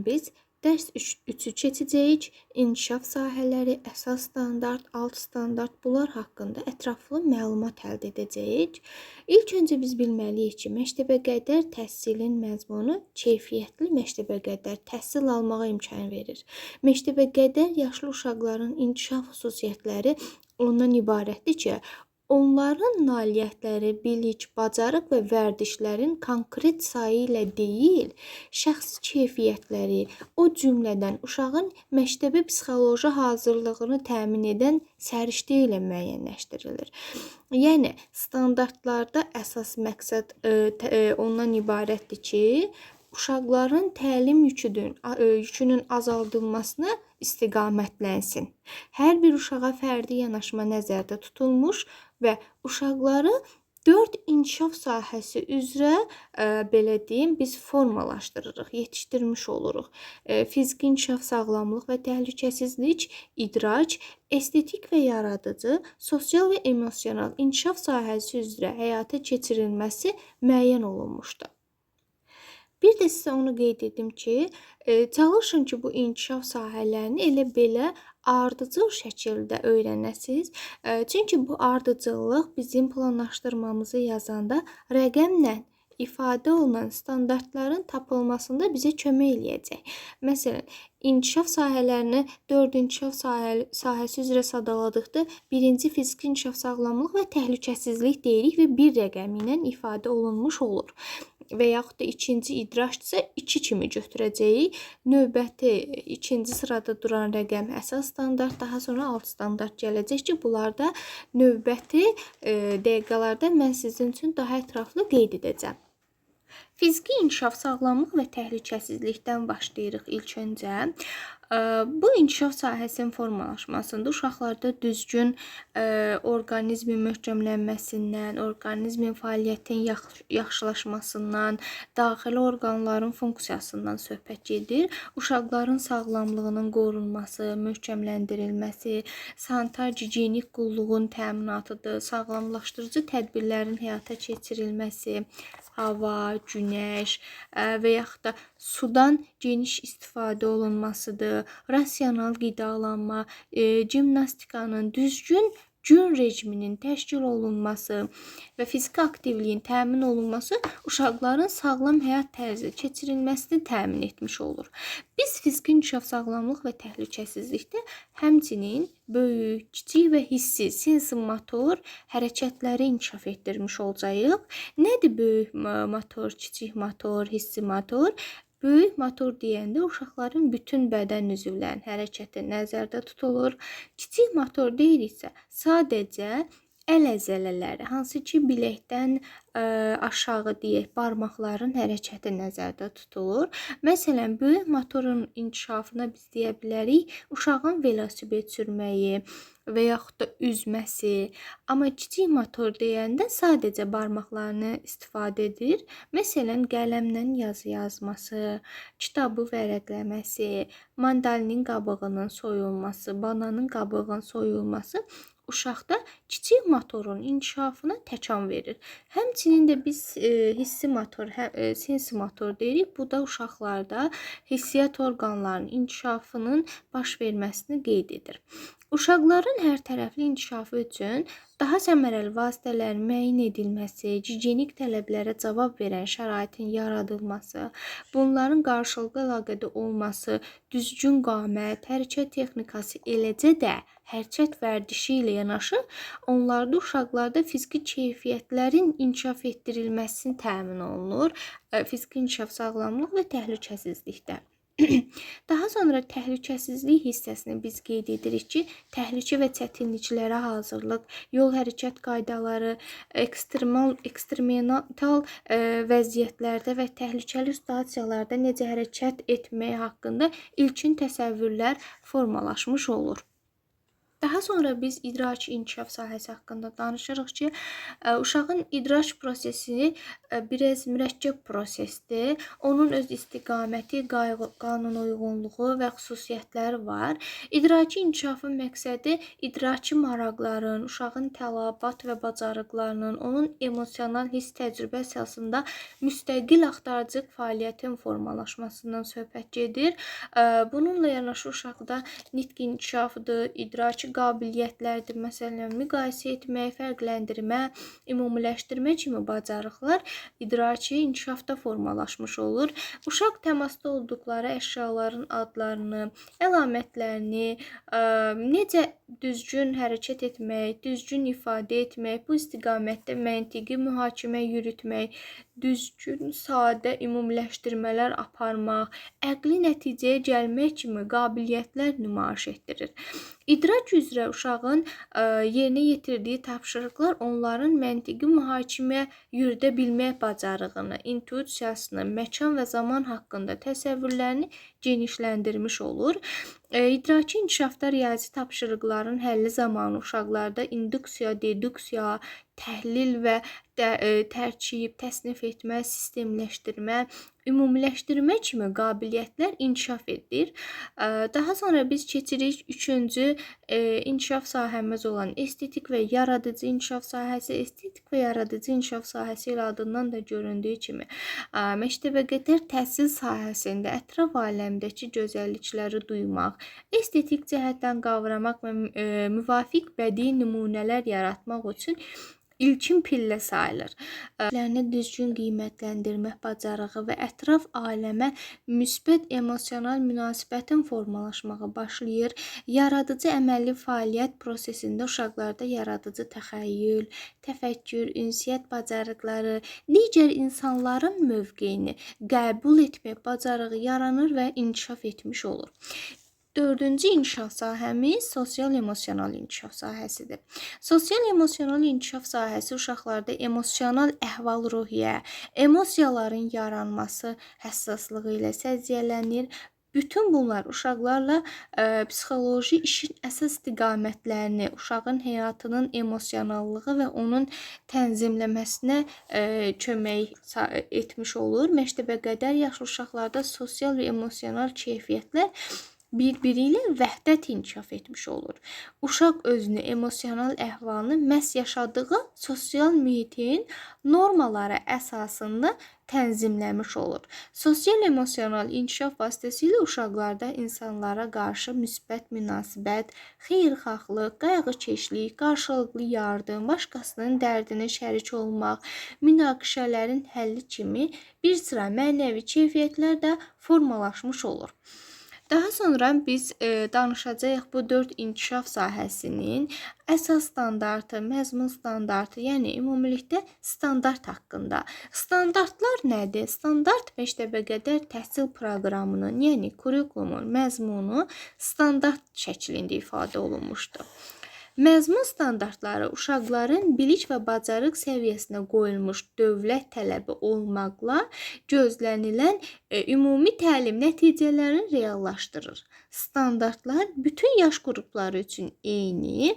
Biz dərs 3-ü keçəcəyik. İnkişaf sahələri, əsas standart, alt standart bunlar haqqında ətraflı məlumat əldə edəcəyik. İlk öncə biz bilməliyik ki, məktəbəqədər təhsilin məzmunu keyfiyyətli məktəbəqədər təhsil almağa imkan verir. Məktəbəqədər yaşlı uşaqların inkişaf xüsusiyyətləri ondan ibarətdir ki, onların nailiyyətləri, bilik, bacarıq və vərdişlərin konkret sayı ilə deyil, şəxsi keyfiyyətləri, o cümlədən uşağın məktəbə psixoloji hazırlığını təmin edən səriştə ilə müəyyənləşdirilir. Yəni standartlarda əsas məqsəd ondan ibarətdir ki, uşaqların təlim yükünün azaldılmasına istiqamətlənsin. Hər bir uşağa fərdi yanaşma nəzərdə tutulmuş və uşaqları 4 inkişaf sahəsi üzrə belə deyim, biz formalaşdırırıq, yetişdirmiş oluruq. Fiziki inkişaf, sağlamlıq və təhlükəsizlik, idrac, estetik və yaradıcı, sosial və emosional inkişaf sahəsi üzrə həyata keçirilməsi müəyyən olunmuşdur. Bir də sizə onu qeyd edim ki, çalışın ki, bu inkişaf sahələrini elə belə ardıcıl şəkildə öyrənəsiniz. Çünki bu ardıcıllıq bizim planlaşdırmamızı yazanda rəqəmlə ifadə olunan standartların tapılmasında bizə kömək eləyəcək. Məsələn, inkişaf sahələrini 4 inkişaf sahəsi üzrə sadaladıqda birinci fiziki inkişaf, sağlamlıq və təhlükəsizlik deyirik və 1 rəqəmi ilə ifadə olunmuş olur. Və yaxud da ikinci idraçdırsa 2 kimi götürəcəyik. Növbəti ikinci sırada duran rəqəm əsas standart, daha sonra alt standart gələcək ki, bunlarda növbəti dəqiqələrdə mən sizin üçün daha ətraflı qeyd edəcəm. Fiziki inkişaf, sağlamlıq və təhlükəsizlikdən başlayırıq ilk öncə. Bu inkişaf sahəsinin formalaşmasında uşaqlarda düzgün orqanizmin möhkəmlənməsindən, orqanizmin fəaliyyətinin yaxşılaşmasından, daxili orqanların funksiyasından söhbət gedir. Uşaqların sağlamlığının qorunması, möhkəmləndirilməsi, sanitar-gigiyenik qulluğun təminatıdır, sağlamlaşdırıcı tədbirlərin həyata keçirilməsi, hava, günəş və yaxud da sudan geniş istifadə olunmasıdır, rasional qidalanma, gimnastikanın düzgün gün rejiminin təşkil olunması və fiziki aktivliyin təmin olunması uşaqların sağlam həyat tərzi keçirilməsini təmin etmiş olur. Biz fiziki inkişaf, sağlamlıq və təhlükəsizlikdə həmçinin böyük, kiçik və hissi, sensomotor hərəkətləri inkişaf etdirmiş olacağıq. Nədir böyük motor, kiçik motor, hissi motor? Böyük motor deyəndə uşaqların bütün bədən üzvlərinin hərəkəti nəzərdə tutulur. Kiçik motor deyiriksə, sadəcə əl əzələləri, hansı ki biləkdən aşağı deyək, barmaqların hərəkəti nəzərdə tutulur. Məsələn, böyük motorun inkişafına biz deyə bilərik, uşağın velosiped sürməyi və yaxud da üzməsi. Amma kiçik motor deyəndə sadəcə barmaqlarını istifadə edir. Məsələn, qələmlə yazı yazması, kitabı vərəqləməsi, mandalinin qabığının soyulması, bananın qabığının soyulması uşaqda kiçik motorun inkişafına təkan verir. Həmçinin də biz hissi motor, sensi motor deyirik. Bu da uşaqlarda hissiyyat orqanlarının inkişafının baş verməsini qeyd edir. Uşaqların hər tərəfli inkişafı üçün daha səmərəli vasitələrin müəyyən edilməsi, gigiyenik tələblərə cavab verən şəraitin yaradılması, bunların qarşılıqlı əlaqədə olması, düzgün qamət, hərəkət texnikası, eləcə də hərəkət vərdişi ilə yanaşı, onlarda uşaqlarda fiziki keyfiyyətlərin inkişaf etdirilməsini təmin olunur. Fiziki inkişaf, sağlamlıq və təhlükəsizlikdə. Daha sonra təhlükəsizlik hissəsini biz qeyd edirik ki, təhlükə və çətinliklərə hazırlıq, yol hərəkət qaydaları, ekstremal vəziyyətlərdə və təhlükəli situasiyalarda necə hərəkət etmək haqqında ilkin təsəvvürlər formalaşmış olur. Daha sonra biz idraki inkişaf sahəsi haqqında danışırıq ki, uşağın idraç prosesi biraz mürəkkəb prosesdir. Onun öz istiqaməti, qanunauyğunluğu və xüsusiyyətləri var. İdraki inkişafın məqsədi idraki maraqların, uşağın tələbat və bacarıqlarının, onun emosional hiss təcrübə əsasında müstəqil axtarıcı fəaliyyətin formalaşmasından söhbət gedir. Bununla yanaşı uşaqda nitq inkişafıdır, idraki qabiliyyətlərdir. Məsələn, müqayisə etmək, fərqləndirmə, ümumiləşdirmə kimi bacarıqlar idraki inkişafda formalaşmış olur. Uşaq təmasda olduqları əşyaların adlarını, əlamətlərini, necə düzgün hərəkət etmək, düzgün ifadə etmək, bu istiqamətdə məntiqi mühakimə yürütmək, düzgün, sadə ümumiləşdirmələr aparmaq, əqli nəticəyə gəlmək kimi qabiliyyətlər nümayiş etdirir. İdrac üzrə uşağın yerinə yetirdiyi tapşırıqlar onların məntiqi mühakimə yürüdə bilmək bacarığını, intuisiyasını, məkan və zaman haqqında təsəvvürlərini genişləndirmiş olur. İdraki inkişafda riyazi tapşırıqların həlli zamanı uşaqlarda induksiya, deduksiya, təhlil və tərkib, təsnif etmə, sistemləşdirmə, ümumiləşdirmə kimi qabiliyyətlər inkişaf edir. Daha sonra biz keçirik 3-cü inkişaf sahəmiz olan estetik və yaradıcı inkişaf sahəsi. Estetik və yaradıcı inkişaf sahəsi ilə adından da göründüyü kimi məktəbəqədər təhsil sahəsində ətraf aləmdəki gözəllikləri duymaq, estetik cəhətdən qavramaq və müvafiq bədii nümunələr yaratmaq üçün ilkin pillə sayılır. Düzgün qiymətləndirmə bacarığı və ətraf aləmə müsbət emosional münasibətin formalaşmağa başlayır. Yaradıcı əməli fəaliyyət prosesində uşaqlarda yaradıcı təxəyyül, təfəkkür, ünsiyyət bacarıqları, digər insanların mövqeyini qəbul etmək bacarığı yaranır və inkişaf etmiş olur. 4-cü inkişaf sahəmiz sosial-emosional inkişaf sahəsidir. Sosial-emosional inkişaf sahəsi uşaqlarda emosional əhval-ruhiyyə, emosiyaların yaranması həssaslığı ilə səciyyələnir. Bütün bunlar uşaqlarla psixoloji işin əsas istiqamətlərini, uşağın həyatının emosionallığı və onun tənzimləməsinə kömək etmiş olur. Məktəbəqədər yaşlı uşaqlarda sosial və emosional keyfiyyətlər bir-biri ilə vəhdət inkişaf etmiş olur. Uşaq özünü, emosional əhvalını məhz yaşadığı sosial mühitin normaları əsasında tənzimləmiş olur. Sosial-emosional inkişaf vasitəsilə uşaqlarda insanlara qarşı müsbət münasibət, xeyirxahlıq, qayğıkeşlik, qarşılıqlı yardım, başqasının dərdinə şərik olmaq, münaqişələrin həlli kimi bir sıra mənəvi keyfiyyətlər də formalaşmış olur. Daha sonra biz danışacağıq bu 4 inkişaf sahəsinin əsas standartı, məzmun standartı, yəni ümumilikdə standart haqqında. Standartlar nədir? Standart məktəbəqədər təhsil proqramının, yəni kurikulumun məzmunu standart şəklində ifadə olunmuşdur. Məzmun standartları uşaqların bilik və bacarıq səviyyəsinə qoyulmuş dövlət tələbi olmaqla gözlənilən ümumi təlim nəticələrini reallaşdırır. Standartlar bütün yaş qrupları üçün eyni,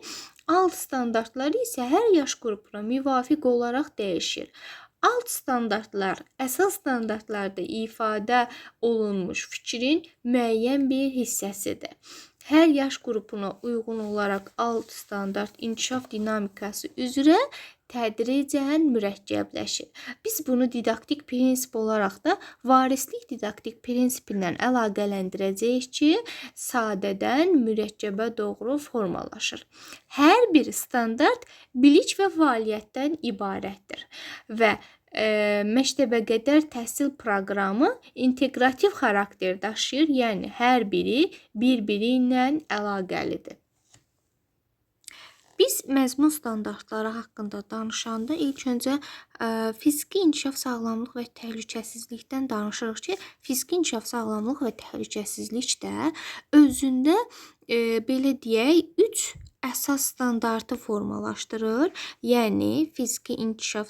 alt standartları isə hər yaş qrupuna müvafiq olaraq dəyişir. Alt standartlar əsas standartlarda ifadə olunmuş fikrin müəyyən bir hissəsidir. Hər yaş qrupuna uyğun olaraq alt standart inkişaf dinamikası üzrə tədricən mürəkkəbləşir. Biz bunu didaktik prinsip olaraq da varislik didaktik prinsipindən əlaqələndirəcəyik ki, sadədən mürəkkəbə doğru formalaşır. Hər bir standart bilik və fəaliyyətdən ibarətdir və məktəbəqədər təhsil proqramı inteqrativ xarakter daşıyır, yəni hər biri bir-biri ilə əlaqəlidir. Biz məzmun standartları haqqında danışanda ilk öncə fiziki inkişaf sağlamlıq və təhlükəsizlikdən danışırıq ki, fiziki inkişaf sağlamlıq və təhlükəsizlik də özündə belə deyək, 3 əsas standartı formalaşdırır. Yəni fiziki inkişaf,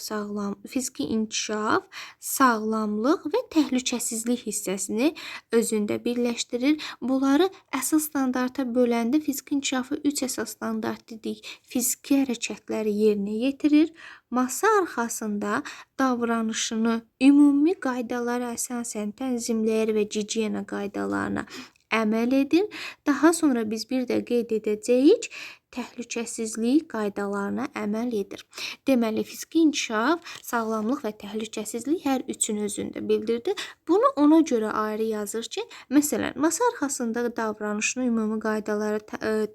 sağlamlıq və təhlükəsizlik hissəsini özündə birləşdirir. Bunları əsas standarta böləndə fiziki inkişafı 3 əsas standart dedik. Fiziki hərəkətləri yerinə yetirir. Masa arxasında davranışını ümumi qaydalara əsasən tənzimləyir və gigiyena qaydalarına əməl edir. Daha sonra biz bir də qeyd edəcəyik, təhlükəsizlik qaydalarına əməl edir. Deməli, fiziki inkişaf, sağlamlıq və təhlükəsizlik hər üçün özündə bildirdi. Bunu ona görə ayrı yazır ki, məsələn, masa arxasında davranışını ümumi qaydalara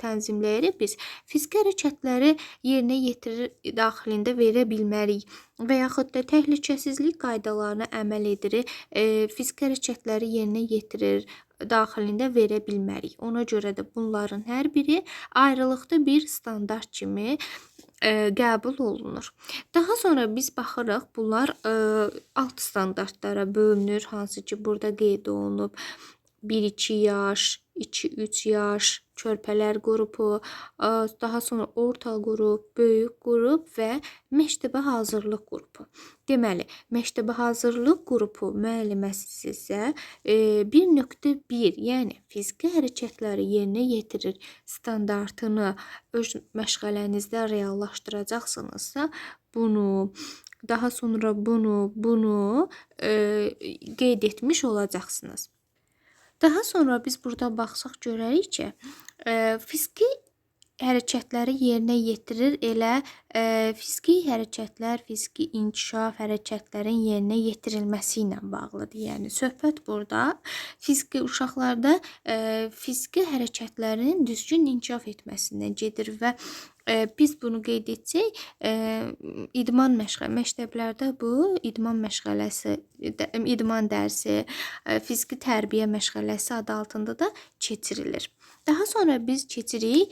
tənzimləyərək biz fiziki hərəkətləri yerinə yetirir daxilində verə bilmərik və yaxud da təhlükəsizlik qaydalarına əməl edir, fiziki hərəkətləri yerinə yetirir daxilində verə bilmərik. Ona görə də bunların hər biri ayrılıqda bir standart kimi qəbul olunur. Daha sonra biz baxırıq, bunlar alt standartlara bölünür, hansı ki burada qeyd olunub. 1-2 yaş, 2-3 yaş, körpələr qrupu, daha sonra orta qrup, böyük qrup və məktəbə hazırlıq qrupu. Deməli, məktəbə hazırlıq qrupu müəlliməsi isə 1.1, yəni fiziki hərəkətləri yerinə yetirir standartını öz məşğələnizdə reallaşdıracaqsınızsa, bunu, daha sonra bunu qeyd etmiş olacaqsınız. Daha sonra biz burada baxsaq görərik ki, fiziki hərəkətləri yerinə yetirir, elə fiziki hərəkətlər, fiziki inkişaf hərəkətlərin yerinə yetirilməsi ilə bağlıdır. Yəni söhbət burada fiziki uşaqlarda fiziki hərəkətlərin düzgün inkişaf etməsindən gedir və biz bunu qeyd etsək, idman məktəblərdə bu idman məşğələsi, idman dərsi, fiziki tərbiyə məşğələsi adı altında da keçirilir. Daha sonra biz keçirik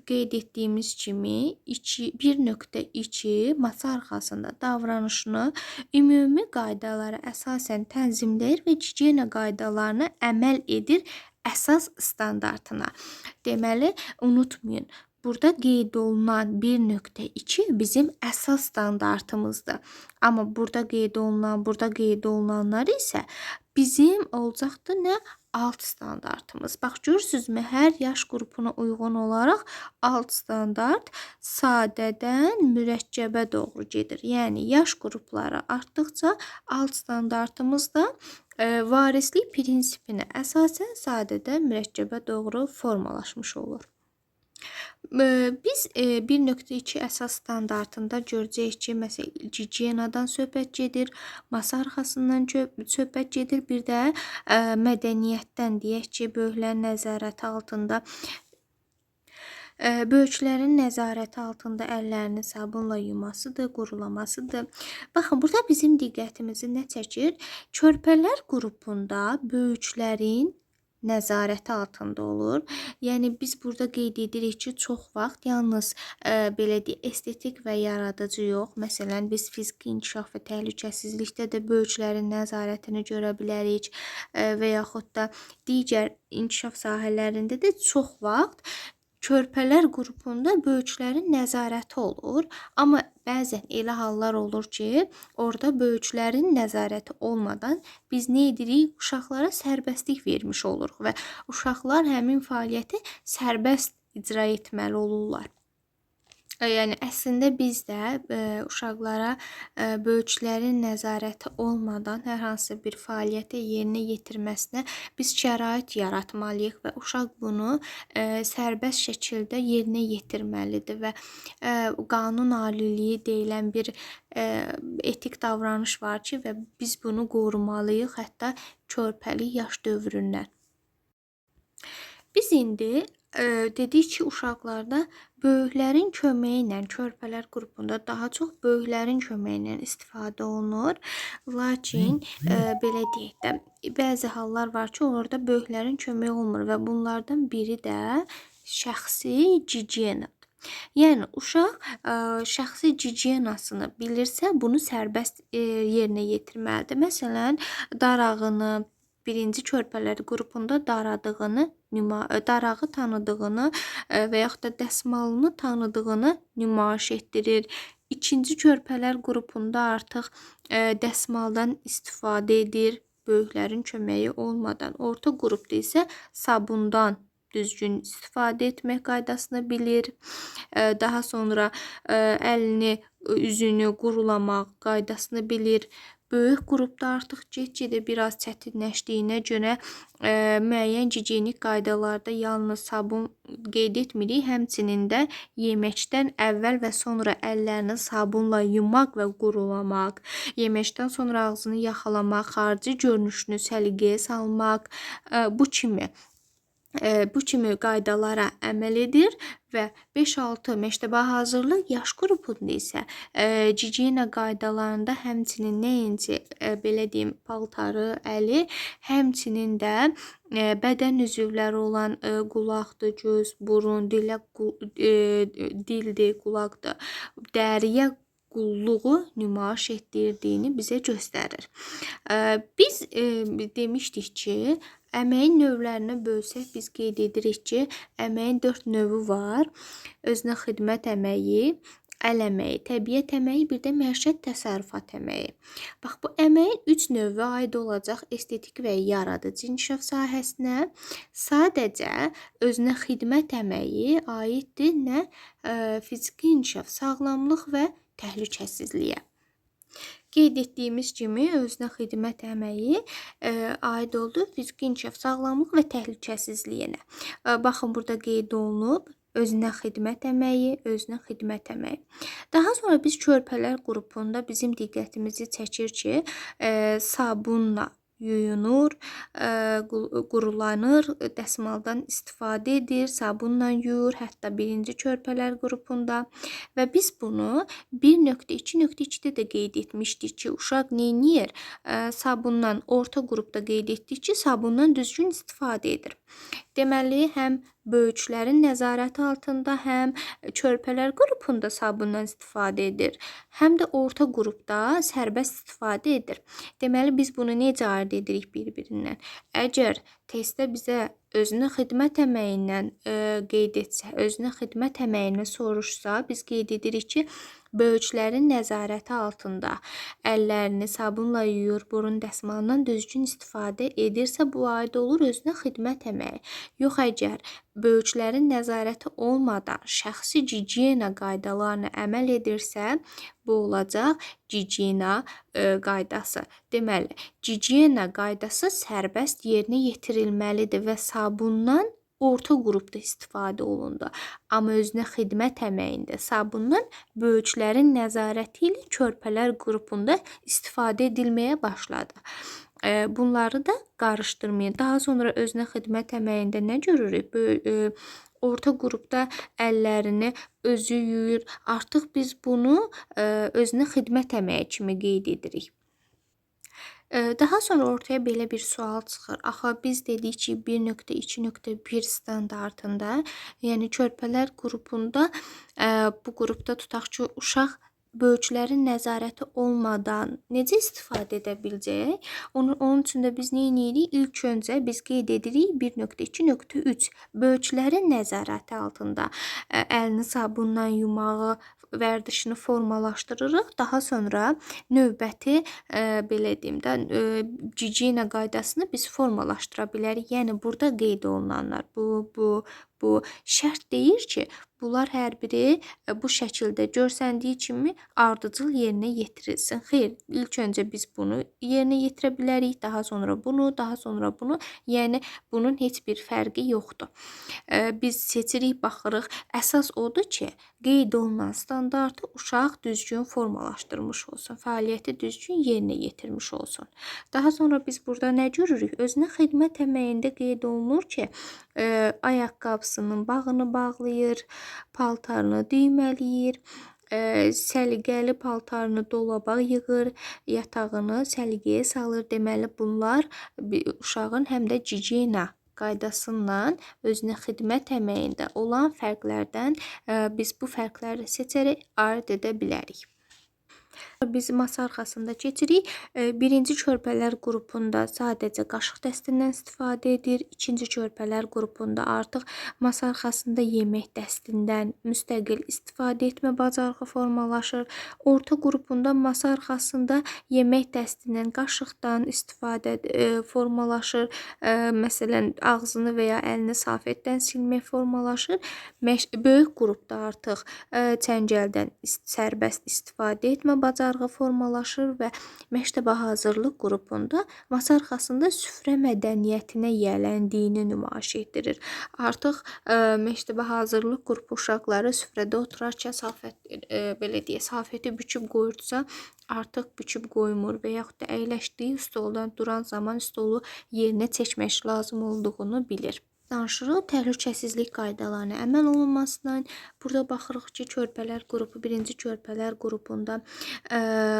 qeyd etdiyimiz kimi 1.2 masa arxasında davranışını ümumi qaydalara əsasən tənzimləyir və gigiyena qaydalarına əməl edir əsas standartına. Deməli, unutmayın, burada qeyd olunan 1.2 bizim əsas standartımızdır. Amma burada qeyd olunanlar isə bizim olacaqdır nə? Alt standartımız. Bax, görürsünüzmü? Hər yaş qrupuna uyğun olaraq alt standart sadədən mürəkkəbə doğru gedir. Yəni, yaş qrupları artdıqca alt standartımız da varislik prinsipinə əsasən sadədən mürəkkəbə doğru formalaşmış olur. Biz 1.2 əsas standartında görəcəyik ki, məsələn, gigiyenadan söhbət gedir, masa arxasından söhbət gedir, bir də mədəniyyətdən deyək ki, böyüklərin nəzarəti altında böyüklərin nəzarəti altında əllərini sabunla yumasıdır, qurulamasıdır. Baxın, burada bizim diqqətimizi nə çəkir? Körpələr qrupunda böyüklərin nəzarəti altında olur. Yəni, biz burada qeyd edirik ki, çox vaxt yalnız belə deyək, estetik və yaradıcı yox. Məsələn, biz fiziki inkişaf və təhlükəsizlikdə də böyüklərin nəzarətini görə bilərik və yaxud da digər inkişaf sahələrində də çox vaxt körpələr qrupunda böyüklərin nəzarəti olur. Amma bəzən elə hallar olur ki, orada böyüklərin nəzarəti olmadan biz nə edirik? Uşaqlara sərbəstlik vermiş oluruq və uşaqlar həmin fəaliyyəti sərbəst icra etməli olurlar. Yəni, əslində biz də uşaqlara böyüklərin nəzarəti olmadan hər hansı bir fəaliyyəti yerinə yetirməsinə biz şərait yaratmalıyıq və uşaq bunu sərbəst şəkildə yerinə yetirməlidir və qanun aliliyi deyilən bir etik davranış var ki, və biz bunu qorumalıyıq, hətta körpəlik yaş dövründən. Biz indi dedik ki, uşaqlarda böyüklərin köməyi ilə, körpələr qrupunda daha çox böyüklərin köməyi ilə istifadə olunur. Lakin, belə deyək də, bəzi hallar var ki, orada böyüklərin köməyi olmur və bunlardan biri də şəxsi gigiyenadır. Yəni, uşaq şəxsi gigiyenasını bilirsə, bunu sərbəst yerinə yetirməlidir. Məsələn, darağını birinci körpələr qrupunda darağı tanıdığını və yaxud da dəsmalını tanıdığını nümayiş etdirir. İkinci körpələr qrupunda artıq dəsmaldan istifadə edir, böyüklərin köməyi olmadan. Orta qrupda isə sabundan düzgün istifadə etmək qaydasını bilir. Daha sonra əlini, üzünü qurulamaq qaydasını bilir. Böyük qrupda artıq get-gedə biraz çətinləşdiyinə görə müəyyən gigiyenik qaydalarda yalnız sabun qeyd etmirik, həmçinin də yeməkdən əvvəl və sonra əllərini sabunla yumaq və qurulamaq, yeməkdən sonra ağzını yaxalamaq, xarici görünüşünü səliqəyə salmaq, bu kimi qaydalara əməl edir və 5-6 məktəbə hazırlıq yaş qrupunda isə gigiyena qaydalarında həmçinin nəinki belə deyim paltarı, əli, həmçinin də bədən üzvləri olan qulaqdır, göz, burun, dildir, qulaqdır, dəriyə qulluğu nümayiş etdirdiyini bizə göstərir. Biz demişdik ki, əməyin növlərinə bölsək biz qeyd edirik ki, əməyin 4 növü var. Özünə xidmət əməyi, əl əməyi, təbiət əməyi, bir də məişət təsərrüfat əməyi. Bax, bu əməyin 3 növü aid olacaq estetik və yaradıcı inkişaf sahəsinə. Sadəcə özünə xidmət əməyi aiddir nə fiziki inkişaf, sağlamlıq və təhlükəsizliyə. Qeyd etdiyimiz kimi özünə xidmət əməyi aid oldu fiziki inkişaf, sağlamlıq və təhlükəsizliyinə. Baxın, burada qeyd olunub özünə xidmət əməyi, özünə xidmət əməyi. Daha sonra biz körpələr qrupunda bizim diqqətimizi çəkir ki, sabunla yuyunur, qurulanır, dəsmaldan istifadə edir, sabunla yuyur, hətta birinci körpələr qrupunda və biz bunu 1.2.2-də də qeyd etmişdik ki, uşaq neyniyir? Sabundan, orta qrupda qeyd etdik ki, sabundan düzgün istifadə edir. Deməli, həm böyüklərin nəzarəti altında, həm körpələr qrupunda sabundan istifadə edir, həm də orta qrupda sərbəst istifadə edir. Deməli, biz bunu necə ayırd edirik bir-birindən? Əgər testdə bizə özünə xidmət əməyindən qeyd etsə, özünə xidmət əməyini soruşsa, biz qeyd edirik ki, böyüklərin nəzarəti altında əllərini sabunla yuyur, burun dəsmalından düzgün istifadə edirsə, bu aid olur özünə xidmət əməyi. Yox, əgər böyüklərin nəzarəti olmadan şəxsi gigiyena qaydalarına əməl edirsə, bu olacaq gigiyena qaydası. Deməli, gigiyena qaydası sərbəst yerinə yetirilməlidir və sabundan orta qrupda istifadə olundu. Amma özünə xidmət əməyində sabundan böyüklərin nəzarəti ilə körpələr qrupunda istifadə edilməyə başladı. Bunları da qarışdırmayın. Daha sonra özünə xidmət əməyində nə görürük? Orta qrupda əllərini özü yuyur. Artıq biz bunu özünə xidmət əməyi kimi qeyd edirik. Daha sonra ortaya belə bir sual çıxır. Axı biz dedik ki, 1.2.1 standartında, yəni körpələr qrupunda, bu qrupda tutaq ki, uşaq böyüklərin nəzarəti olmadan necə istifadə edə biləcək? Onun üçün də biz nə edirik? İlk öncə biz qeyd edirik 1.2.3 böyüklərin nəzarəti altında əlini sabunla yumağı vərdişini formalaşdırırıq. Daha sonra növbəti belə deyim də gigiyena qaydasını biz formalaşdıra bilərik. Yəni burada qeyd olunanlar bu şərt deyir ki, bunlar hər biri bu şəkildə görsəndiyi kimi ardıcıl yerinə yetirilsin. Xeyr, ilk öncə biz bunu yerinə yetirə bilərik, daha sonra bunu, daha sonra bunu. Yəni bunun heç bir fərqi yoxdur. Biz seçirik, baxırıq. Əsas odur ki, qeyd olunan standartı uşaq düzgün formalaşdırmış olsun, fəaliyyəti düzgün yerinə yetirmiş olsun. Daha sonra biz burada nə görürük? Özünə xidmət əməyində qeyd olunur ki, ayaqqabısının bağını bağlayır, paltarını düymələyir, səliqəli paltarını dolaba yığır, yatağını səliqəyə salır. Deməli, bunlar uşağın həm də gigiyena qaydasından özünə xidmət əməyində olan fərqlərdən biz bu fərqləri seçərək ayırd edə bilərik. Biz masa arxasında keçirik. Birinci körpələr qrupunda sadəcə qaşıq dəstindən istifadə edir. İkinci körpələr qrupunda artıq masa arxasında yemək dəstindən müstəqil istifadə etmə bacarığı formalaşır. Orta qrupunda masa arxasında yemək dəstindən, qaşıqdan istifadə formalaşır. Məsələn, ağzını və ya əlini salfetdən silmək formalaşır. Böyük qrupda artıq çəngəldən sərbəst istifadə etmə bacarığı formalaşır və məktəbə hazırlıq qrupunda masa arxasında süfrə mədəniyyətinə yiyələndiyini nümayiş etdirir. Artıq məktəbə hazırlıq qrupu uşaqları süfrədə oturarkən salfeti büküb qoyurdusa, artıq büküb qoymur və yaxud da əyləşdiyi stoldan duran zaman stolu yerinə çəkmək lazım olduğunu bilir. Danışırıq təhlükəsizlik qaydalarına əməl olunmasından. Burada baxırıq ki, körpələr qrupu, birinci körpələr qrupunda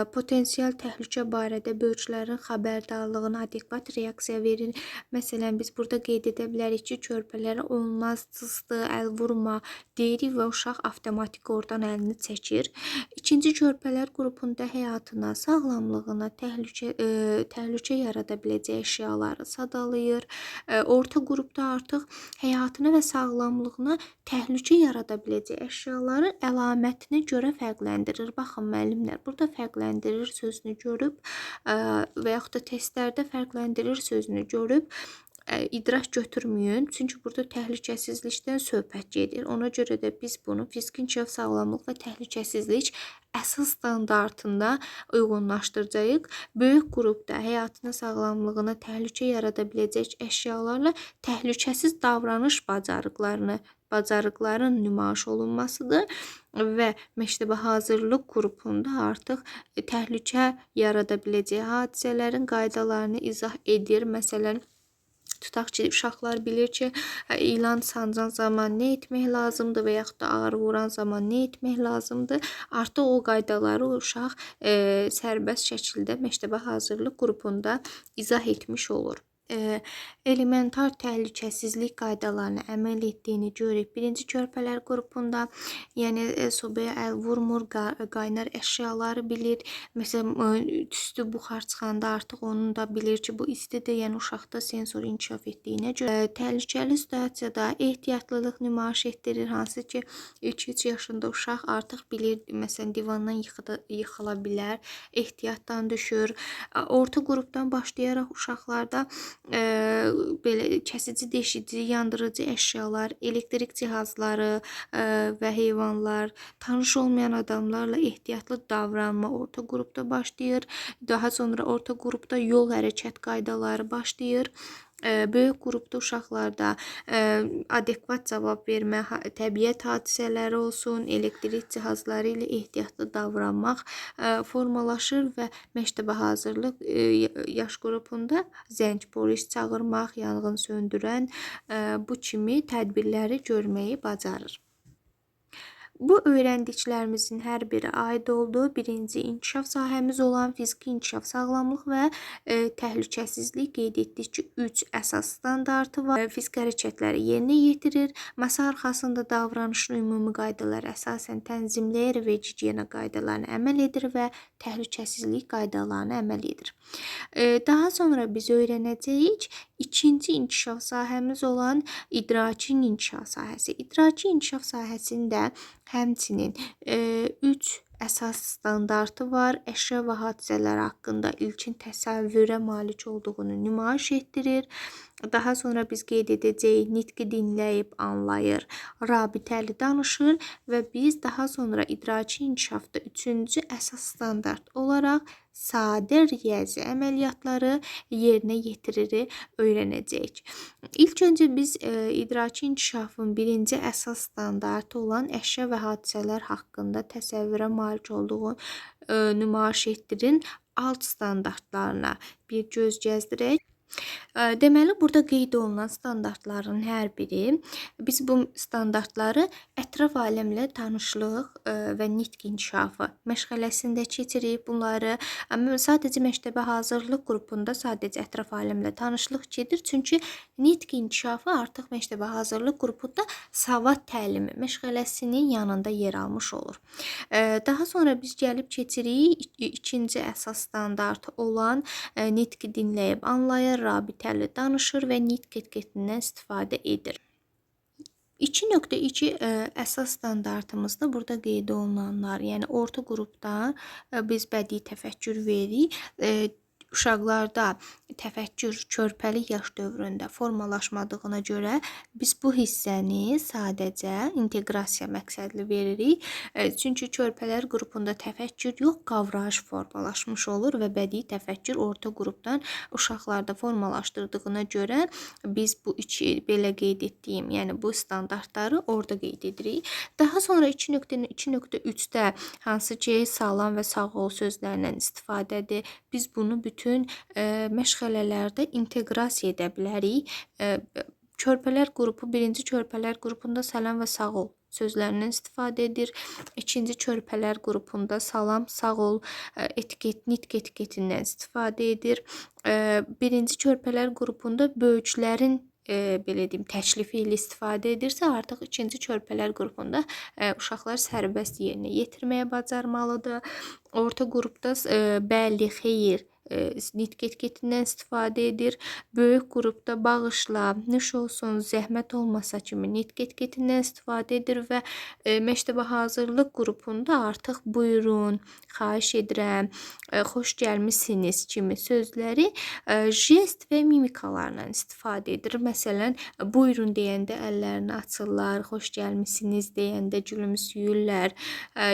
potensial təhlükə barədə böyüklərin xəbərdarlığına adekvat reaksiya verir. Məsələn, biz burada qeyd edə bilərik ki, körpələrə olmaz, cızdı, əl vurma deyirik və uşaq avtomatik oradan əlini çəkir. İkinci körpələr qrupunda həyatına, sağlamlığına təhlükə yarada biləcək əşyaları sadalayır. Orta qrupda artıq həyatına və sağlamlığına təhlükə yarada biləcək əşyaları əlamətinə görə fərqləndirir. Baxın, müəllimlər, burada fərqləndirir sözünü görüb və yaxud da testlərdə fərqləndirir sözünü görüb idrak götürməyin. Çünki burada təhlükəsizlikdən söhbət gedir. Ona görə də biz bunu fiziki inkişaf, sağlamlıq və təhlükəsizlik əsas standartında uyğunlaşdıracağıq. Böyük qrupda həyatına, sağlamlığına təhlükə yarada biləcək əşyalarla təhlükəsiz davranış bacarıqların nümayiş olunmasıdır və məktəbə hazırlıq qrupunda artıq təhlükə yarada biləcək hadisələrin qaydalarını izah edir. Məsələn, tutaq ki, uşaqlar bilir ki, ilan sancan zaman nə etmək lazımdır və yaxud da ağrı vuran zaman nə etmək lazımdır. Artıq o qaydaları uşaq sərbəst şəkildə məktəbə hazırlıq qrupunda izah etmiş olur. Elementar təhlükəsizlik qaydalarına əməl etdiyini görürük. Birinci körpələr qrupunda, yəni sobaya əl vurmur, qaynar əşyaları bilir. Məsələn, tüstü buxar çıxanda artıq onun da bilir ki, bu istidir, yəni uşaqda sensor inkişaf etdiyinə görə təhlükəli situasiyada ehtiyatlılıq nümayiş etdirir. Hansı ki, 2-3 yaşında uşaq artıq bilir, məsələn, divandan yıxıla bilər, ehtiyatdan düşür. Orta qrupdan başlayaraq uşaqlarda belə kəsici, deşici, yandırıcı əşyalar, elektrik cihazları və heyvanlar, tanış olmayan adamlarla ehtiyatlı davranma orta qrupda başlayır. Daha sonra orta qrupda yol hərəkət qaydaları başlayır. Böyük qrupda uşaqlarda adekvat cavab vermə, təbiət hadisələri olsun, elektrik cihazları ilə ehtiyatlı davranmaq formalaşır və məktəbə hazırlıq yaş qrupunda zəng, polis çağırmaq, yanğın söndürən bu kimi tədbirləri görməyi bacarır. Bu öyrəndiklərimizin hər biri aid olduğu birinci inkişaf sahəmiz olan fiziki inkişaf, sağlamlıq və təhlükəsizlik qeyd etdik ki, 3 əsas standartı var. Fiziki hərəkətləri yerinə yetirir, masa arxasında davranışın ümumi qaydaları əsasən tənzimləyir və gigiyena qaydalarına əməl edir və təhlükəsizlik qaydalarına əməl edir. Daha sonra biz öyrənəcəyik ikinci inkişaf sahəmiz olan idraki inkişaf sahəsi. İdraki inkişaf sahəsində həmçinin 3 əsas standartı var. Əşya və hadisələr haqqında ilkin təsəvvürə malik olduğunu nümayiş etdirir. Daha sonra biz qeyd edəcəyik, nitqi dinləyib anlayır, rabitəli danışır və biz daha sonra idraki inkişafda 3-cü əsas standart olaraq sadə riyazi əməliyyatları yerinə yetiririk, öyrənəcəyik. İlk öncə biz idraki inkişafın birinci əsas standartı olan əşya və hadisələr haqqında təsəvvürə malik olduğu nümayiş etdirin alt standartlarına bir göz gəzdirək. Deməli, burada qeyd olunan standartların hər biri, biz bu standartları ətraf aləmlə tanışlıq və nitq inkişafı məşğələsində keçirik bunları. Sadəcə məktəbə hazırlıq qrupunda sadəcə ətraf aləmlə tanışlıq gedir. Çünki nitq inkişafı artıq məktəbə hazırlıq qrupunda savad təlimi məşğələsinin yanında yer almış olur. Daha sonra biz gəlib keçirik ikinci əsas standart olan nitqi dinləyib anlayır, rabitəli danışır və nitq etiketindən istifadə edir. 2.2 əsas standartımızda burada qeyd olunanlar, yəni orta qrupda biz bədii təfəkkür veririk. Uşaqlarda təfəkkür körpəlik yaş dövründə formalaşmadığına görə biz bu hissəni sadəcə inteqrasiya məqsədli veririk. Çünki körpələr qrupunda təfəkkür yox, qavrayış formalaşmış olur və bədii təfəkkür orta qrupdan uşaqlarda formalaşdırdığına görə biz bu belə qeyd etdiyim, yəni bu standartları orada qeyd edirik. Daha sonra 2.2.3-də hansı ki sağlam və sağ ol sözlərindən istifadədir. Biz bunu bütün məşğələlərdə inteqrasiya edə bilərik. Körpələr qrupu, birinci körpələr qrupunda salam və sağ ol sözlərindən istifadə edir. İkinci körpələr qrupunda salam, sağ ol, nitq etiketindən istifadə edir. Birinci körpələr qrupunda böyüklərin belə deyim, təklifi ilə istifadə edirsə, artıq ikinci körpələr qrupunda uşaqlar sərbəst yerinə yetirməyə bacarmalıdır. Orta qrupda bəli, xeyir, nitq etiketindən istifadə edir. Böyük qrupda bağışla, nuş olsun, zəhmət olmasa kimi nitq etiketindən istifadə edir və məktəbə hazırlıq qrupunda artıq buyurun, xahiş edirəm, xoş gəlmisiniz kimi sözləri jest və mimikalarla istifadə edir. Məsələn, buyurun deyəndə əllərini açırlar, xoş gəlmisiniz deyəndə gülümsüyürlər,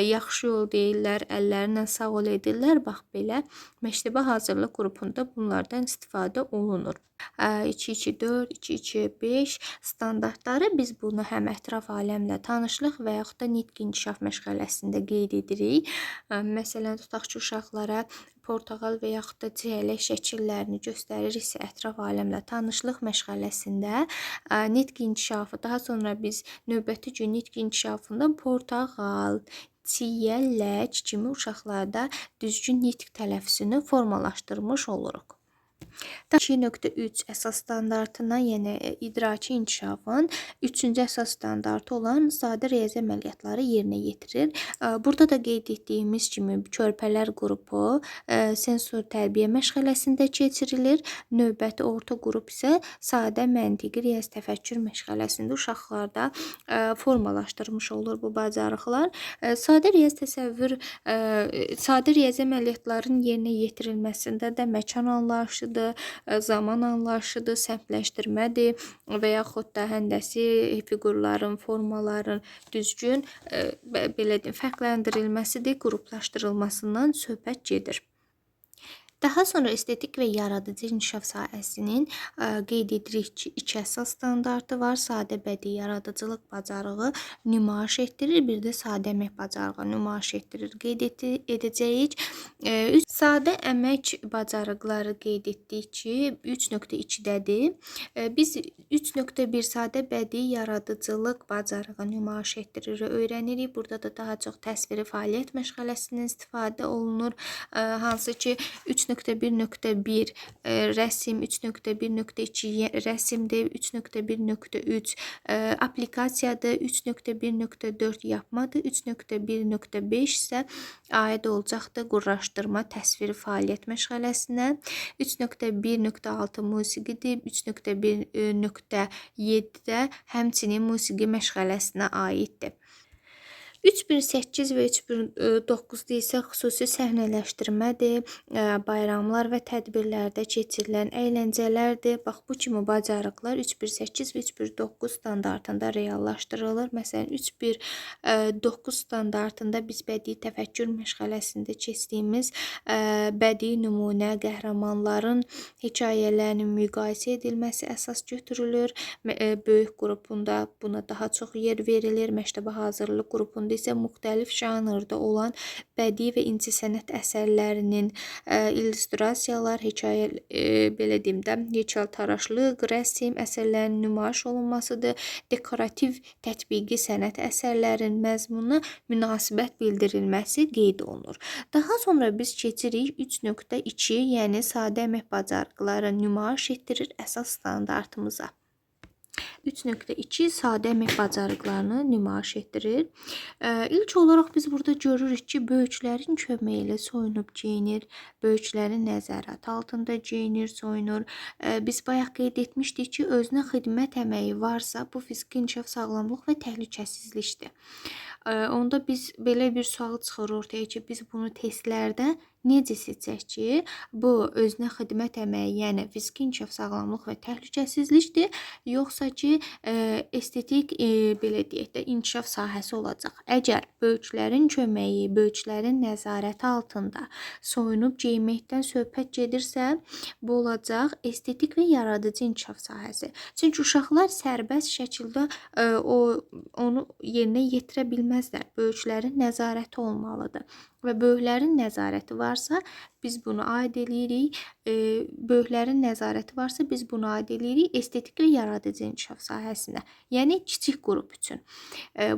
yaxşı yol deyirlər, əllərinə sağ ol edirlər. Bax belə məktəbə hazırlıq qrupunda bunlardan istifadə olunur. 2.2.4, 2.2.5 standartları biz bunu həm ətraf aləmlə tanışlıq və yaxud da nitq inkişaf məşğələsində qeyd edirik. Məsələn, tutaq ki, uşaqlara portağal və yaxud da çiyələk şəkillərini göstəririksə ətraf aləmlə tanışlıq məşğələsində nitq inkişafı, daha sonra biz növbəti gün nitq inkişafında portağal, çiyələk kimi uşaqlarda düzgün nitq tələffüzünü formalaşdırmış oluruq. 2.3 əsas standartına, yəni idraki inkişafın 3-cü əsas standartı olan sadə riyazi əməliyyatları yerinə yetirir. Burada da qeyd etdiyimiz kimi körpələr qrupu sensor tərbiyə məşğələsində keçirilir. Növbəti orta qrup isə sadə məntiqi riyazi təfəkkür məşğələsində uşaqlarda formalaşdırmış olur bu bacarıqlar. Sadə riyazi əməliyyatların yerinə yetirilməsində də məkan anlayışıdır, zaman anlayışıdır, səmtləşdirmədir və yaxud da həndəsi fiqurların, formaların düzgün belə deyim, fərqləndirilməsidir, qruplaşdırılmasından söhbət gedir. Daha sonra estetik və yaradıcı inkişaf sahəsinin qeyd edirik ki, 2 əsas standartı var. Sadə bədii yaradıcılıq bacarığı nümayiş etdirir, bir də sadə əmək bacarığı nümayiş etdirir. Qeyd edəcəyik. Sadə əmək bacarıqları qeyd etdik ki, 3.2-dədir. Biz 3.1 sadə bədii yaradıcılıq bacarığı nümayiş etdirir, öyrənirik. Burada da daha çox təsviri fəaliyyət məşğələsindən istifadə olunur. Hansı ki 3.1.1 rəsm, 3.1.2 rəsmdir, 3.1.3 aplikasiyadır, 3.1.4 yapmadır, 3.1.5 isə aid olacaqdır qurlaşdırma təsviri fəaliyyət məşğələsinə, 3.1.6 musiqidir, 3.1.7-də həmçinin musiqi məşğələsinə aiddir. 3.1.8 və 3.1.9-da isə xüsusi səhnələşdirmədir, bayramlar və tədbirlərdə keçirilən əyləncələrdir. Bax, bu kimi bacarıqlar 3.1.8 və 3.1.9 standartında reallaşdırılır. Məsələn, 3.1.9 standartında biz bədii təfəkkür məşğələsində keçdiyimiz bədii nümunə, qəhrəmanların hekayələrinin müqayisə edilməsi əsas götürülür. Böyük qrupunda buna daha çox yer verilir. Məktəbə hazırlıq qrupunda isə müxtəlif janrda olan bədii və incəsənət əsərlərinin illüstrasiyalar, hekayə belə deyim də, heykəltaraşlıq, rəsm əsərlərinin nümayiş olunmasıdır. Dekorativ tətbiqi sənət əsərlərinin məzmununa münasibət bildirilməsi qeyd olunur. Daha sonra biz keçirik 3.2, yəni sadə əmək bacarıqları nümayiş etdirir əsas standartımıza. 3.2 sadə əmək bacarıqlarını nümayiş etdirir. İlk olaraq biz burada görürük ki, böyüklərin köməyi ilə soyunub geyinir, böyüklərin nəzarəti altında geyinir, soyunur. Biz bayaq qeyd etmişdik ki, özünə xidmət əməyi varsa, bu fiziki inkişaf, sağlamlıq və təhlükəsizlikdir. Onda biz belə bir sual çıxır ortaya ki, biz bunu testlərdə necə seçək ki, bu özünə xidmət əməyi, yəni fiziki inkişaf, sağlamlıq və təhlükəsizlikdir, yoxsa ki, estetik belə deyək də inkişaf sahəsi olacaq. Əgər böyüklərin köməyi, böyüklərin nəzarəti altında soyunub geyinməkdən söhbət gedirsə, bu olacaq estetik və yaradıcı inkişaf sahəsi. Çünki uşaqlar sərbəst şəkildə onu yerinə yetirə bilməzlər. Böyüklərin nəzarəti olmalıdır. Və böyüklərin nəzarəti varsa, biz bunu aid eləyirik. Böyüklərin nəzarəti varsa, biz bunu aid eləyirik estetik və yaradıcı inkişaf sahəsinə. Yəni kiçik qrup üçün.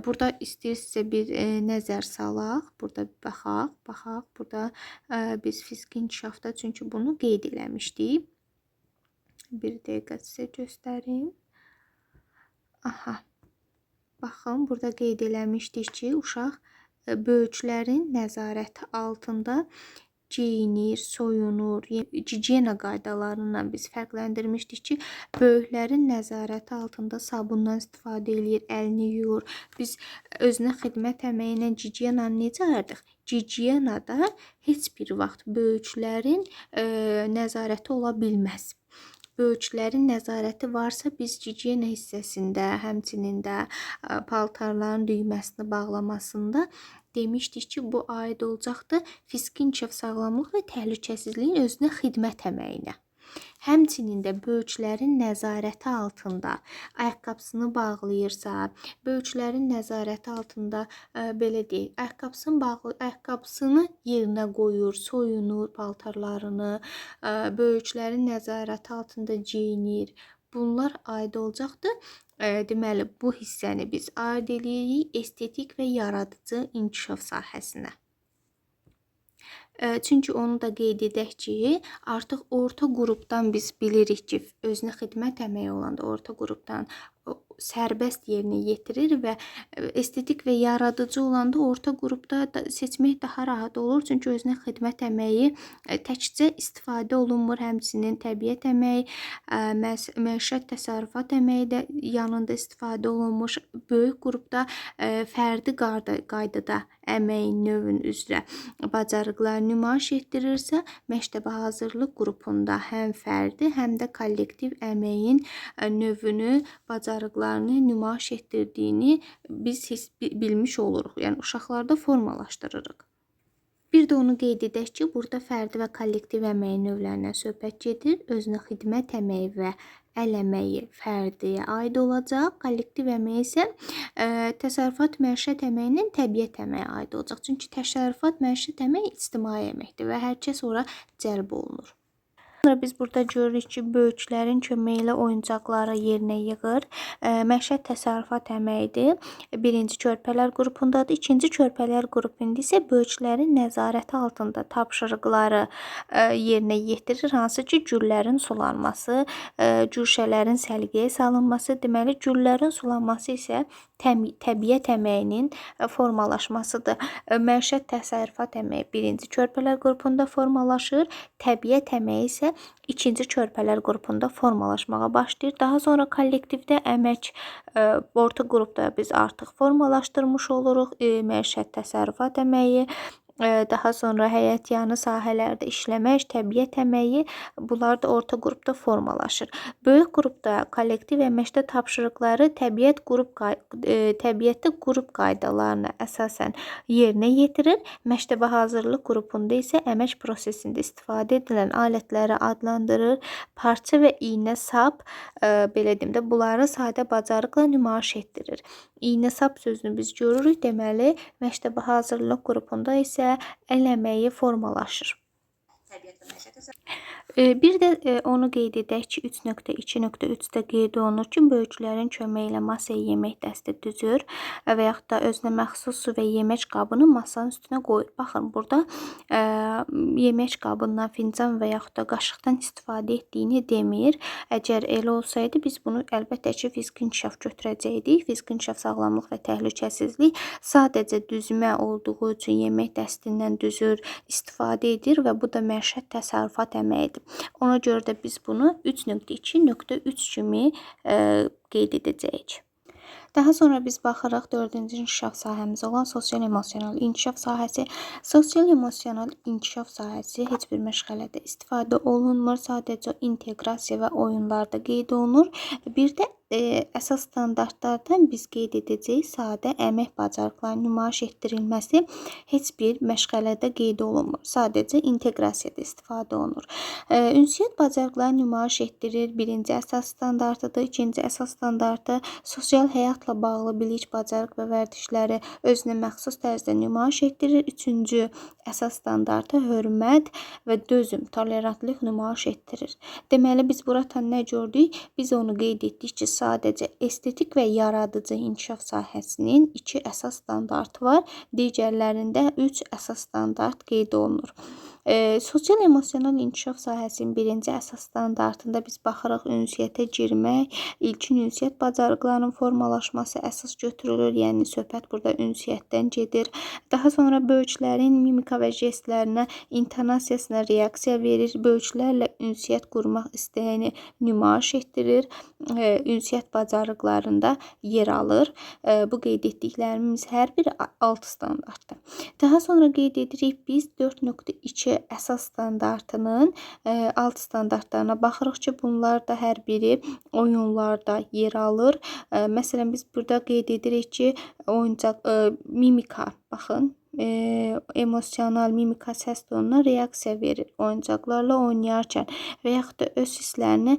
Burada istəyirsə bir nəzər salaq. Burada baxaq. Burada biz fiziki inkişafda çünki bunu qeyd eləmişdik. Bir dəqiqə sizə göstərim. Aha. Baxın, burada qeyd eləmişdik ki, uşaq böyüklərin nəzarəti altında geyinir, soyunur. Gigiyena qaydalarından biz fərqləndirmişdik ki, böyüklərin nəzarəti altında sabundan istifadə eləyir, əlini yuyur. Biz özünə xidmət əməyi ilə gigiyenanı necə ayırdıq? Gigiyenada heç bir vaxt böyüklərin nəzarəti ola bilməz. Böyüklərin nəzarəti varsa, biz gigiyena hissəsində, həmçinin də paltarların düyməsini bağlamasında demişdik ki, bu aid olacaqdır fiziki inkişaf, sağlamlıq və təhlükəsizliyin özünə xidmət əməyinə. Həmçinin də böyüklərin nəzarəti altında ayaqqabısını bağlayırsa, böyüklərin nəzarəti altında belə deyək, ayaqqabısını yerinə qoyur, soyunur paltarlarını, böyüklərin nəzarəti altında geyinir. Bunlar aid olacaqdır. Deməli, bu hissəni biz aid eləyirik estetik və yaradıcı inkişaf sahəsinə. Çünki onu da qeyd edək ki, artıq orta qrupdan biz bilirik ki, özünə xidmət əməyi olanda orta qrupdan sərbəst yerinə yetirir və estetik və yaradıcı olanda orta qrupda seçmək daha rahat olur. Çünki özünə xidmət əməyi təkcə istifadə olunmur, həmçinin təbiət əməyi, məişət təsərrüfat əməyi də yanında istifadə olunmuş. Böyük qrupda fərdi qaydada əməyin növün üzrə bacarıqlar nümayiş etdirirsə, məktəbə hazırlıq qrupunda həm fərdi, həm də kollektiv əməyin növünü, bacarıqlarını nümayiş etdirdiyini biz bilmiş oluruq. Yəni uşaqlarda formalaşdırırıq. Bir də onu qeyd edək ki, burada fərdi və kollektiv əməyin növlərindən söhbət gedir. Özünə xidmət əməyi və əl əməyi fərdiyə aid olacaq. Kollektiv əməyi isə təsərrüfat məişət əməyinin təbiət əməyi aid olacaq. Çünki təsərrüfat məişət əməyi ictimai əməkdir və hər kəs ora cəlb olunur. Sonra biz burada görürük ki, böyüklərin köməyi ilə oyuncaqları yerinə yığır. Məişət təsərrüfat əməyidir. Birinci körpələr qrupundadır. İkinci körpələr qrupunda isə böyüklərin nəzarəti altında tapşırıqları yerinə yetirir. Hansı ki, güllərin sulanması, cüşələrin səliqəyə salınması. Deməli, güllərin sulanması isə təbiət əməyinin formalaşmasıdır. Məişət təsərrüfat əməyi birinci körpələr qrupunda formalaşır. Təbiət əməyi isə ikinci körpələr qrupunda formalaşmağa başlayır. Daha sonra kollektivdə əmək orta qrupda biz artıq formalaşdırmış oluruq. Məişət təsərrüfat əməyi, daha sonra həyətyanı sahələrdə işləmək, təbiət əməyi, bunlar da orta qrupda formalaşır. Böyük qrupda kollektiv əməkdə tapşırıqları təbiətdə qrup qaydalarına əsasən yerinə yetirir. Məktəbə hazırlıq qrupunda isə əmək prosesində istifadə edilən alətləri adlandırır. Parça və iynə sap, belə deyim də, bunları sadə bacarıqla nümayiş etdirir. İynə sap sözünü biz görürük. Deməli, məktəbə hazırlıq qrupunda isə əl əməyi formalaşır. Bir də onu qeyd edək ki, 3.2.3-də qeyd olunur ki, böyüklərin köməyi ilə masaya yemək dəsti düzür və yaxud da özünə məxsus su və yemək qabını masanın üstünə qoyur. Baxın, burada yemək qabından, fincan və yaxud da qaşıqdan istifadə etdiyini demir. Əgər elə olsaydı, biz bunu əlbəttə ki, fiziki inkişaf götürəcəkdik. Fiziki inkişaf, sağlamlıq və təhlükəsizlik sadəcə düzmə olduğu üçün yemək dəstindən düzür, istifadə edir və bu da məişət təsərrüfat əməyidir. Ona görə də biz bunu 3.2.3 kimi qeyd edəcəyik. Daha sonra biz baxırıq 4-cü inkişaf sahəmiz olan sosial-emosional inkişaf sahəsi. Sosial-emosional inkişaf sahəsi heç bir məşğələdə istifadə olunmur, sadəcə inteqrasiya və oyunlarda qeyd olunur. Bir də əsas standartlardan biz qeyd edəcəyik sadə əmək bacarıqlarının nümayiş etdirilməsi heç bir məşğələdə qeyd olunmur. Sadəcə inteqrasiyada istifadə olunur. Ünsiyyət bacarıqlarını nümayiş etdirir. Birinci əsas standartıdır. İkinci əsas standartı sosial həyatla bağlı bilik, bacarıq və vərdişləri özünə məxsus tərzdə nümayiş etdirir. Üçüncü əsas standartı hörmət və dözüm, tolerantlıq nümayiş etdirir. Deməli, biz burada nə gördük? Biz onu qeyd etdik ki, sadəcə estetik və yaradıcı inkişaf sahəsinin 2 əsas standartı var. Digərlərində 3 əsas standart qeyd olunur. Sosial-emosional inkişaf sahəsinin birinci əsas standartında biz baxırıq ünsiyyətə girmək, ilkin ünsiyyət bacarıqlarının formalaşması əsas götürülür. Yəni, söhbət burada ünsiyyətdən gedir. Daha sonra böyüklərin mimika və jestlərinə, intonasiyasına reaksiya verir. Böyüklərlə ünsiyyət qurmaq istəyini nümayiş etdirir. Ünsiyyət bacarıqlarında yer alır. Bu qeyd etdiklərimiz hər biri 6 standartdır. Daha sonra qeyd edirik biz 4.2 əsas standartının 6 standartlarına baxırıq ki, bunlar da hər biri oyunlarda yer alır. Məsələn, biz burada qeyd edirik ki, oyuncaq mimika, baxın, emosional mimika səs tonuna reaksiya verir oyuncaqlarla oynayarkən və yaxud da öz hisslərini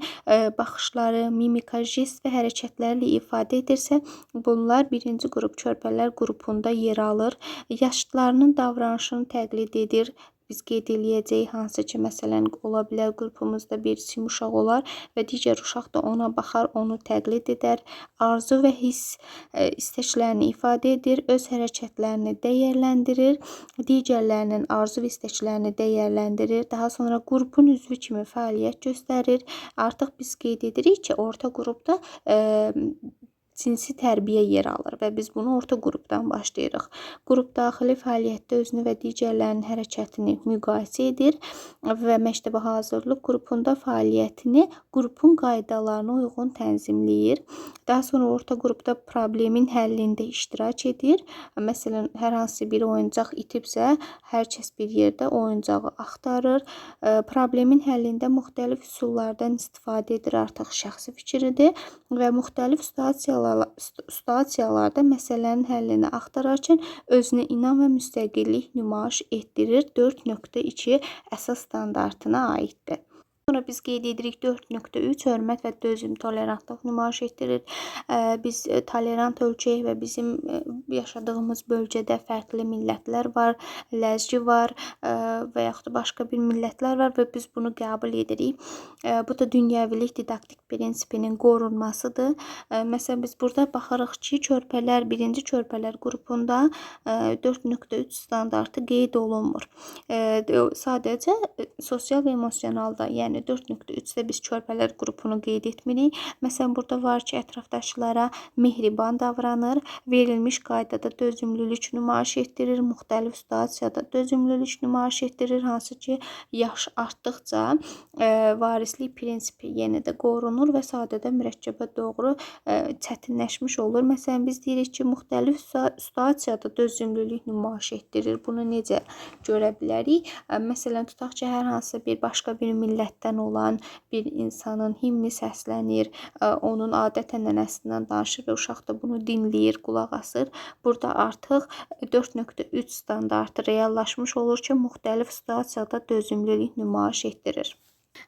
baxışları, mimika, jest və hərəkətlərlə ifadə edirsə, bunlar birinci qrup körpələr qrupunda yer alır. Yaşlılarının davranışını təqlid edir. Biz qeyd eləyəcəyik, hansı ki, məsələn, ola bilər qrupumuzda bir sim uşaq olar və digər uşaq da ona baxar, onu təqlid edər. Arzu və hiss istəklərini ifadə edir, öz hərəkətlərini dəyərləndirir, digərlərinin arzu və istəklərini dəyərləndirir. Daha sonra qrupun üzvü kimi fəaliyyət göstərir. Artıq biz qeyd edirik ki, orta qrupda cinsi tərbiyə yer alır və biz bunu orta qrupdan başlayırıq. Qrup daxili fəaliyyətdə özünü və digərlərinin hərəkətini müqayisə edir və məktəbə hazırlıq qrupunda fəaliyyətini qrupun qaydalarına uyğun tənzimləyir. Daha sonra orta qrupda problemin həllində iştirak edir. Məsələn, hər hansı bir oyuncaq itibsə, hər kəs bir yerdə oyuncağı axtarır. Problemin həllində müxtəlif üsullardan istifadə edir, artıq şəxsi fikridir və müxtəlif situasiyalarda məsələnin həllini axtararkən özünə inam və müstəqillik nümayiş etdirir. 4.2 əsas standartına aiddir. Sonra biz qeyd edirik 4.3 hörmət və dözüm, tolerantlıq nümayiş etdirir. Biz tolerant ölkəyik və bizim yaşadığımız bölgədə fərqli millətlər var, ləzgi var və yaxud da başqa bir millətlər var və biz bunu qəbul edirik. Bu da dünyəvilik didaktik prinsipinin qorunmasıdır. Məsələn, biz burada baxırıq ki, birinci körpələr qrupunda 4.3 standartı qeyd olunmur. Sadəcə sosial və emosionalda, yəni Yəni 4.3-də biz körpələr qrupunu qeyd etmirik. Məsələn, burada var ki, ətrafdaşlara mehriban davranır, verilmiş qaydada dözümlülük nümayiş etdirir, müxtəlif situasiyada dözümlülük nümayiş etdirir, hansı ki, yaş artdıqca varislik prinsipi yenə də qorunur və sadədə mürəkkəbə doğru çətinləşmiş olur. Məsələn, biz deyirik ki, müxtəlif situasiyada dözümlülük nümayiş etdirir. Bunu necə görə bilərik? Məsələn, tutaq ki, hər hansı bir başqa bir millətdən olan bir insanın himni səslənir, onun adət-ənənəsindən danışır və uşaq da bunu dinləyir, qulaq asır. Burada artıq 4.3 standartı reallaşmış olur ki, müxtəlif situasiyada dözümlülük nümayiş etdirir.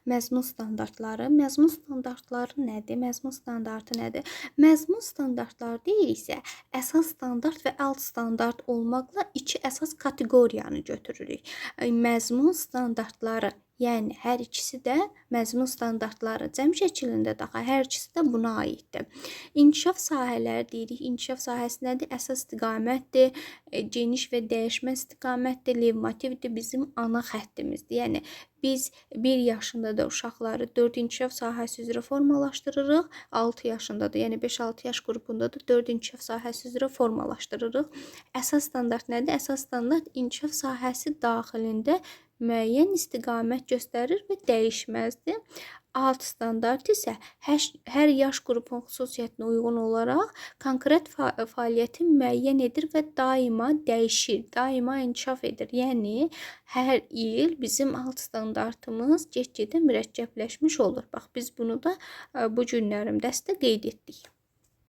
Məzmun standartları. Məzmun standartları nədir? Məzmun standartı nədir? Məzmun standartları deyiriksə, əsas standart və alt standart olmaqla iki əsas kateqoriyanı götürürük. Məzmun standartları, yəni hər ikisi də məzmun standartları cəm şəklində daha hər ikisi də buna aiddir. İnkişaf sahələri deyirik. İnkişaf sahəsi nədir? Əsas istiqamətdir, geniş və dəyişmə istiqamətdir, levmotivdir, bizim ana xəttimizdir. Yəni biz 1 yaşında da uşaqları 4 inkişaf sahəsi üzrə formalaşdırırıq, 6 yaşında da, yəni 5-6 yaş qrupunda da 4 inkişaf sahəsi üzrə formalaşdırırıq. Əsas standart nədir? Əsas standart inkişaf sahəsi daxilində müəyyən istiqamət göstərir və dəyişməzdir. Alt standart isə hər yaş qrupun xüsusiyyətinə uyğun olaraq konkret fəaliyyəti müəyyən edir və daima dəyişir, daima inkişaf edir. Yəni, hər il bizim alt standartımız get-gedə mürəkkəbləşmiş olur. Bax, biz bunu da bu günlərimizdə qeyd etdik.